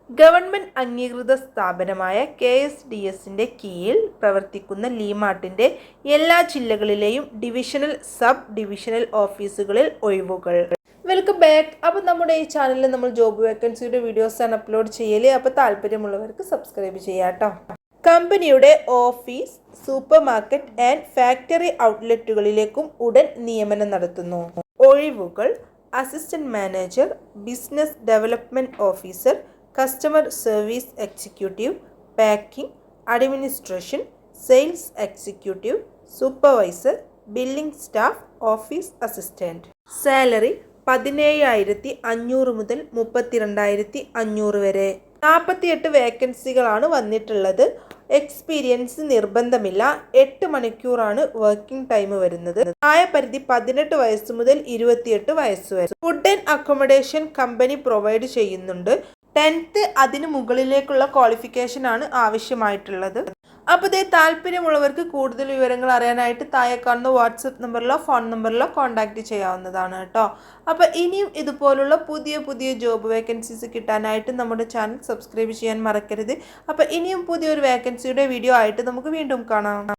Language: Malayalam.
ഗവൺമെന്റ് അംഗീകൃത സ്ഥാപനമായ KSDSന്റെ കീഴിൽ പ്രവർത്തിക്കുന്ന ലീമാർട്ടിന്റെ എല്ലാ ജില്ലകളിലെയും ഡിവിഷണൽ സബ് ഡിവിഷണൽ ഓഫീസുകളിൽ ഒഴിവുകൾ. Welcome back. അപ്പോൾ നമ്മുടെ ഈ ചാനലിൽ നമ്മൾ ജോബ് വേക്കൻസിയുടെ വീഡിയോസാണ് അപ്ലോഡ് ചെയ്യല്. അപ്പോൾ താല്പര്യമുള്ളവർക്ക് സബ്സ്ക്രൈബ് ചെയ്യാം കേട്ടോ. കമ്പനിയുടെ office, super market and factory ഔട്ട്ലെറ്റുകളിലേക്കും ഉടൻ നിയമനം നടത്തുന്നു. ഒഴിവുകൾ: assistant manager, business development officer, customer service executive, packing, administration, sales executive, supervisor, billing staff, office assistant. Salary 17,500 മുതൽ 32,500 വരെ. 48 വേക്കൻസികളാണ് വന്നിട്ടുള്ളത്. എക്സ്പീരിയൻസ് നിർബന്ധമില്ല. 8 മണിക്കൂറാണ് വർക്കിംഗ് ടൈം വരുന്നത്. പ്രായപരിധി 18 വയസ്സ് മുതൽ 28 വയസ്സ് വരെ. Food and accommodation company provide ചെയ്യുന്നുണ്ട്. 10th അതിന് മുകളിലേക്കുള്ള ക്വാളിഫിക്കേഷൻ ആണ് ആവശ്യമായിട്ടുള്ളത്. അപ്പോൾ ഇതേ താല്പര്യമുള്ളവർക്ക് കൂടുതൽ വിവരങ്ങൾ അറിയാനായിട്ട് താഴെ കാണുന്ന വാട്സപ്പ് നമ്പറിലോ ഫോൺ നമ്പറിലോ കോൺടാക്റ്റ് ചെയ്യാവുന്നതാണ് കേട്ടോ. അപ്പോൾ ഇനിയും ഇതുപോലുള്ള പുതിയ ജോബ് വേക്കൻസീസ് കിട്ടാനായിട്ട് നമ്മുടെ ചാനൽ സബ്സ്ക്രൈബ് ചെയ്യാൻ മറക്കരുത്. അപ്പോൾ ഇനിയും പുതിയൊരു വേക്കൻസിയുടെ വീഡിയോ ആയിട്ട് നമുക്ക് വീണ്ടും കാണാം.